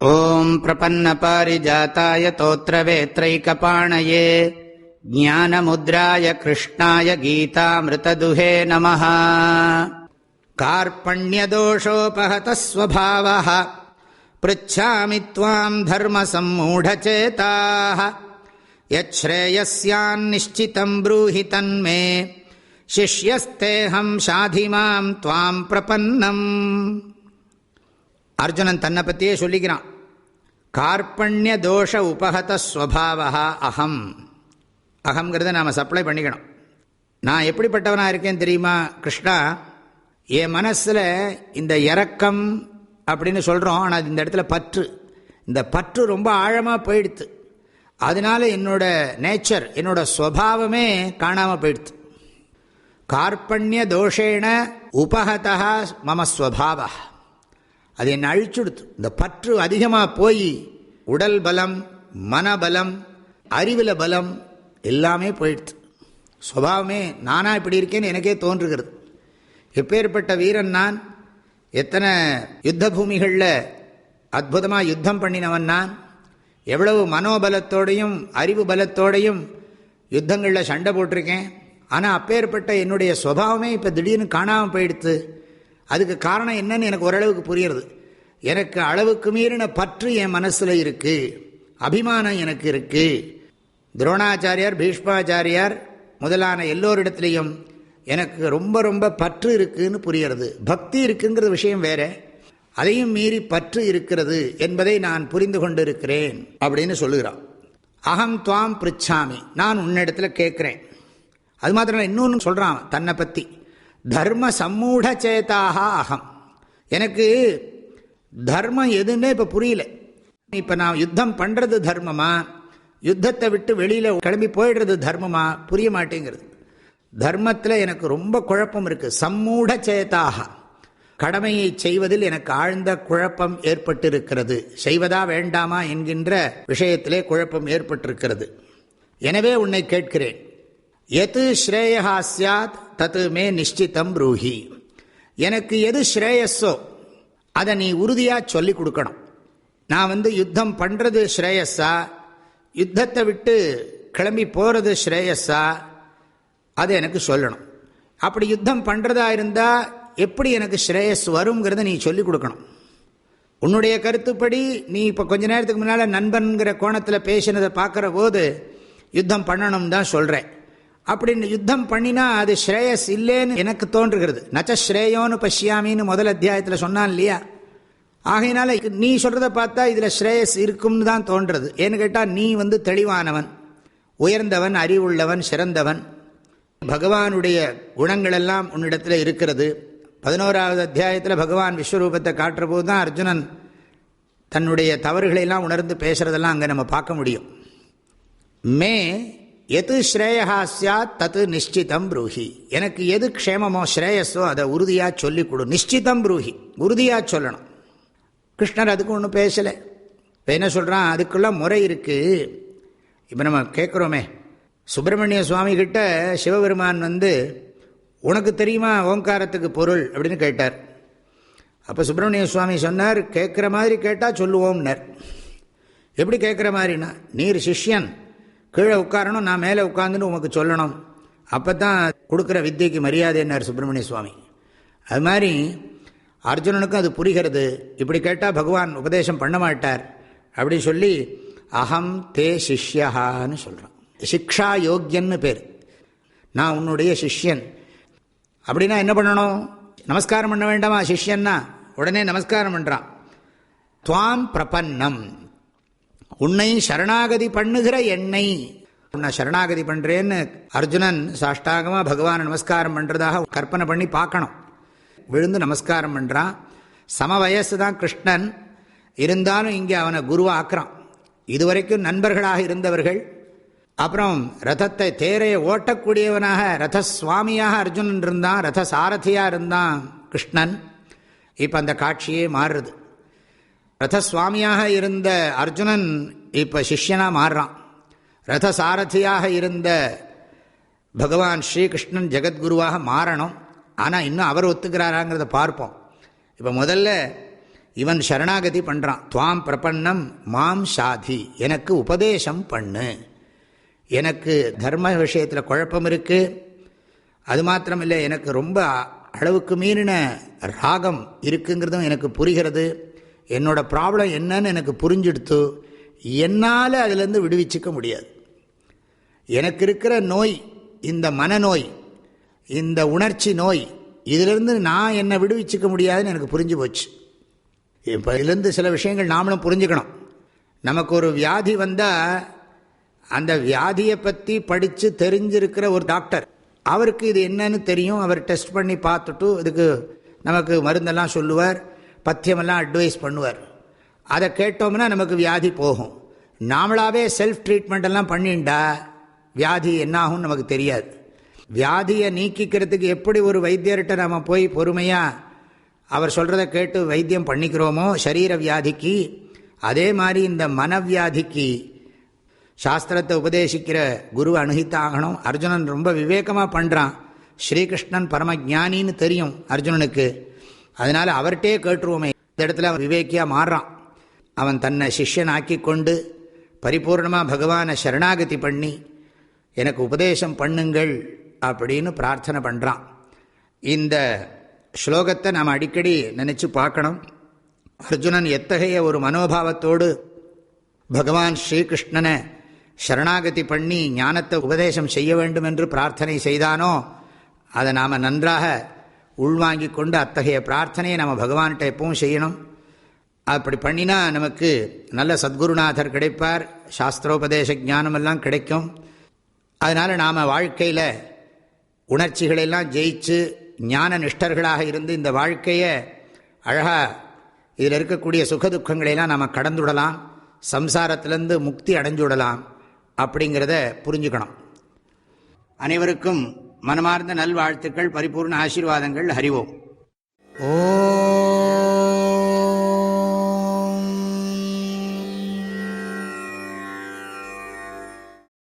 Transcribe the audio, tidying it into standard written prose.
ஓம் பிரபன்னபாரிஜாதாய தோத்ரவேத்ரைகபாணயே ஞானமுத்ராய கிருஷ்ணாய கீதாமிருததுஹே நமः. கார்பண்யதோஷோபஹதः ஸ்வபாவः ப்ருச்சாமி த்வாம் தர்மசம்மூடசேதாः யச்ச்ரேயஸ்யான்னிஷ்சிதம் ப்ரூஹி தன்மே சிஷ்யஸ்தேஹம் சாதிமாம் த்வாம் பிரபன்னம். அர்ஜுனன் தன்னை பற்றியே சொல்லிக்கிறான். கார்பண்ய தோஷ உபகத ஸ்வபாவா அகம். அகங்கிறத நாம் சப்ளை பண்ணிக்கணும். நான் எப்படிப்பட்டவனாக இருக்கேன் தெரியுமா கிருஷ்ணா? என் மனசில் இந்த இரக்கம் அப்படின்னு சொல்கிறோம், ஆனால் இந்த இடத்துல பற்று, இந்த பற்று ரொம்ப ஆழமாக போயிடுத்து. அதனால என்னோட நேச்சர், என்னோட ஸ்வபாவமே காணாமல் போயிடுத்து. கார்பண்ய தோஷேன உபகதா மம ஸ்வபாவா. அது என்னை அழிச்சுடுத்து. இந்த பற்று அதிகமாக போய் உடல் பலம், மனபலம், அறிவில் பலம் எல்லாமே போயிடுது. சுபாவமே நானாக இப்படி இருக்கேன்னு எனக்கே தோன்றுகிறது. எப்பேற்பட்ட வீரன் நான்! எத்தனை யுத்த பூமிகளில் அற்புதமாக யுத்தம் பண்ணினவன் நான்! எவ்வளவு மனோபலத்தோடையும் அறிவு பலத்தோடையும் யுத்தங்களில் சண்டை போட்டிருக்கேன். ஆனால் அப்பேற்பட்ட என்னுடைய சுபாவமே இப்போ திடீர்னு காணாமல் போயிடுத்து. அதுக்கு காரணம் என்னன்னு எனக்கு ஓரளவுக்கு புரியுறது. எனக்கு அளவுக்கு மீறின பற்று என் மனசில் இருக்குது, அபிமானம் எனக்கு இருக்குது. துரோணாச்சாரியார், பீஷ்மாச்சாரியார் முதலான எல்லோரிடத்துலையும் எனக்கு ரொம்ப ரொம்ப பற்று இருக்குதுன்னு புரிகிறது. பக்தி இருக்குங்கிற விஷயம் வேற, அதையும் மீறி பற்று இருக்கிறது என்பதை நான் புரிந்து கொண்டு இருக்கிறேன் அப்படின்னு சொல்லுகிறான். அகம் துவாம் பிருச்சாமி, நான் உன்னிடத்தில் கேட்குறேன். அது மாத்திரம் இன்னொன்று சொல்கிறான் தன்னை பற்றி. தர்ம சம்மூடசேதாக அகம். எனக்கு தர்மம் எதுன்னே இப்போ புரியல. இப்போ நான் யுத்தம் பண்ணுறது தர்மமா, யுத்தத்தை விட்டு வெளியில் கிளம்பி போயிடுறது தர்மமா, புரிய மாட்டேங்கிறது. தர்மத்தில் எனக்கு ரொம்ப குழப்பம் இருக்குது. சம்மூடசேதாக, கடமையை செய்வதில் எனக்கு ஆழ்ந்த குழப்பம் ஏற்பட்டிருக்கிறது. செய்வதா வேண்டாமா என்கின்ற விஷயத்திலே குழப்பம் ஏற்பட்டிருக்கிறது. எனவே உன்னை கேட்கிறேன், எது ஸ்ரேயா ஸ்யாத் தத்து மே நிஷ்சிதம் ப்ரூஹி. எனக்கு எது ஸ்ரேயஸோ அதை நீ உறுதியாக சொல்லி கொடுக்கணும். நான் யுத்தம் பண்ணுறது ஸ்ரேயஸா, யுத்தத்தை விட்டு கிளம்பி போகிறது ஸ்ரேயஸா, அது எனக்கு சொல்லணும். அப்படி யுத்தம் பண்ணுறதா இருந்தால் எப்படி எனக்கு ஸ்ரேயஸ் வருங்கிறத நீ சொல்லிக் கொடுக்கணும். உன்னுடைய கருத்துப்படி நீ இப்போ கொஞ்ச நேரத்துக்கு முன்னால் நண்பன்கிற கோணத்தில் பேசினதை பார்க்குற போது யுத்தம் பண்ணணும் தான் சொல்கிறேன். அப்படின்னு யுத்தம் பண்ணினா அது ஸ்ரேயஸ் இல்லைன்னு எனக்கு தோன்றுகிறது. நச்ச ஸ்ரேயோன்னு பஷ்யாமின்னு முதல் அத்தியாயத்தில் சொன்னான் இல்லையா? ஆகையினால நீ சொல்கிறத பார்த்தா இதில் ஸ்ரேயஸ் இருக்கும்னு தான் தோன்றுறது. ஏன்னு கேட்டால் நீ தெளிவானவன், உயர்ந்தவன், அறிவுள்ளவன், சிறந்தவன். பகவானுடைய குணங்களெல்லாம் உன்னிடத்தில் இருக்கிறது. 11வது அத்தியாயத்தில் பகவான் விஸ்வரூபத்தை காட்டுற போது தான் அர்ஜுனன் தன்னுடைய தவறுகளையெல்லாம் உணர்ந்து பேசுகிறதெல்லாம் அங்கே நம்ம பார்க்க முடியும். மே எது ஸ்ரேயா ஸ்யாத் தத்து நிஷ்சிதம் ப்ரூஹி. எனக்கு எது க்ஷேமமோ ஸ்ரேயஸோ அதை உறுதியாக சொல்லிக் கொடு. நிஷ்சிதம் ப்ரூஹி, உறுதியாக சொல்லணும். கிருஷ்ணர் அதுக்கு ஒன்றும் பேசலை. இப்போ என்ன சொல்கிறான், அதுக்குள்ள முறை இருக்குது. இப்போ நம்ம கேட்குறோமே, சுப்பிரமணிய சுவாமி கிட்ட சிவபெருமான் உனக்கு தெரியுமா ஓங்காரத்துக்கு பொருள் அப்படின்னு கேட்டார். அப்போ சுப்பிரமணிய சுவாமி சொன்னார், கேட்குற மாதிரி கேட்டால் சொல்லுவோம்னர். எப்படி கேட்குற மாதிரினா, நீர் சிஷ்யன், கீழே உட்காரணும், நான் மேலே உட்காந்துன்னு உனக்கு சொல்லணும், அப்போ தான் கொடுக்குற வித்தியைக்கு மரியாதைன்னார் சுப்பிரமணிய சுவாமி. அது மாதிரி அர்ஜுனனுக்கும் அது புரிகிறது. இப்படி கேட்டால் பகவான் உபதேசம் பண்ண மாட்டார் அப்படின்னு சொல்லி அகம் தே சிஷ்யஹான்னு சொல்கிறான். சிக்ஷா யோக்கியன்னு பேர். நான் உன்னுடைய சிஷ்யன். அப்படின்னா என்ன பண்ணணும்? நமஸ்காரம் பண்ண வேண்டாமா? சிஷ்யன்னா உடனே நமஸ்காரம் பண்ணுறான். துவாம் பிரபன்னம், உன்னை சரணாகதி பண்ணுகிற என்னை, உன்னை சரணாகதி பண்ணுறேன்னு அர்ஜுனன் சாஷ்டாகமாக பகவானை நமஸ்காரம் பண்ணுறதாக கற்பனை பண்ணி பார்க்கணும். விழுந்து நமஸ்காரம் பண்ணுறான். சம வயசு தான் கிருஷ்ணன், இருந்தாலும் இங்கே அவனை குருவாக ஆக்குறான். இதுவரைக்கும் நண்பர்களாக இருந்தவர்கள், அப்புறம் ரதத்தை தேரையை ஓட்டக்கூடியவனாக ரத சுவாமியாக அர்ஜுனன் இருந்தான், ரத சாரதியாக இருந்தான் கிருஷ்ணன். இப்போ அந்த காட்சியே மாறுறது. ரதசுவாமியாக இருந்த அர்ஜுனன் இப்போ சிஷ்யனாக மாறுறான். ரத சாரதியாக இருந்த பகவான் ஸ்ரீகிருஷ்ணன் ஜெகத்குருவாக மாறணும். ஆனால் இன்னும் அவர் ஒத்துக்கிறாராங்கிறத பார்ப்போம். இப்போ முதல்ல இவன் சரணாகதி பண்ணுறான். துவாம் பிரபன்னம் மாம் சாதி, எனக்கு உபதேசம் பண்ணு. எனக்கு தர்ம விஷயத்தில் குழப்பம் இருக்குது, அது மாத்திரமில்லை எனக்கு ரொம்ப அளவுக்கு மீறின ராகம் இருக்குங்கிறதும் எனக்கு புரிகிறது. என்னோட ப்ராப்ளம் என்னன்னு எனக்கு புரிஞ்சுடுத்து, என்னால் அதிலேருந்து விடுவிச்சிக்க முடியாது. எனக்கு இருக்கிற நோய், இந்த மனநோய், இந்த உணர்ச்சி நோய், இதிலிருந்து நான் என்னை விடுவிச்சிக்க முடியாதுன்னு எனக்கு புரிஞ்சு போச்சு. இப்போ இதுலேருந்து சில விஷயங்கள் நாமளும் புரிஞ்சுக்கணும். நமக்கு ஒரு வியாதி வந்தால் அந்த வியாதியை பற்றி படித்து தெரிஞ்சிருக்கிற ஒரு டாக்டர், அவருக்கு இது என்னன்னு தெரியும். அவர் டெஸ்ட் பண்ணி பார்த்துட்டு இதுக்கு நமக்கு மருந்தெல்லாம் சொல்லுவார், பத்தியமெல்லாம் அட்வைஸ் பண்ணுவார். அதை கேட்டோம்னா நமக்கு வியாதி போகும். நாமளாவே செல்ஃப் ட்ரீட்மெண்ட் எல்லாம் பண்ணிண்டா வியாதி என்னாகும் நமக்கு தெரியாது. வியாதியை நீக்கிக்கிறதுக்கு எப்படி ஒரு வைத்தியர்கிட்ட நம்ம போய் பொறுமையாக அவர் சொல்கிறத கேட்டு வைத்தியம் பண்ணிக்கிறோமோ சரீர வியாதிக்கு, அதே மாதிரி இந்த மனவியாதிக்கு சாஸ்திரத்தை உபதேசிக்கிற குரு அணுகித்தாகணும். அர்ஜுனன் ரொம்ப விவேகமாக பண்ணுறான். ஸ்ரீகிருஷ்ணன் பரமஜானின்னு தெரியும் அர்ஜுனனுக்கு, அதனால் அவர்கிட்டே கேட்டுருவோமே. இந்த இடத்துல அவன் விவேக்கியாக மாறுறான். அவன் தன்னை சிஷ்யன் ஆக்கி கொண்டு பரிபூர்ணமாக பகவானை சரணாகதி பண்ணி எனக்கு உபதேசம் பண்ணுங்கள் அப்படின்னு பிரார்த்தனை பண்ணுறான். இந்த ஸ்லோகத்தை நாம் அடிக்கடி நினச்சி பார்க்கணும். அர்ஜுனன் எத்தகைய ஒரு மனோபாவத்தோடு பகவான் ஸ்ரீகிருஷ்ணனை சரணாகதி பண்ணி ஞானத்தை உபதேசம் செய்ய வேண்டும் என்று பிரார்த்தனை செய்தானோ அதை நாம் நன்றாக உள்வாங்கி கொண்டு அத்தகைய பிரார்த்தனையை நம்ம பகவான்கிட்ட எப்பவும் செய்யணும். அப்படி பண்ணினா நமக்கு நல்ல சத்குருநாதர் கிடைப்பார், சாஸ்திரோபதேச ஞானமெல்லாம் கிடைக்கும். அதனால் நாம் வாழ்க்கையில் உணர்ச்சிகளெல்லாம் ஜெயிச்சு ஞான நிஷ்டர்களாக இருந்து இந்த வாழ்க்கையை அழகாக இதில் இருக்கக்கூடிய சுகதுக்கங்களையெல்லாம் நாம் கடந்துவிடலாம், சம்சாரத்திலேருந்து முக்தி அடைஞ்சுவிடலாம் அப்படிங்கிறத புரிஞ்சுக்கணும். அனைவருக்கும் மனமார்ந்த நல்வாழ்த்துக்கள், பரிபூர்ண ஆசீர்வாதங்கள். ஹரிவோம். ஓம்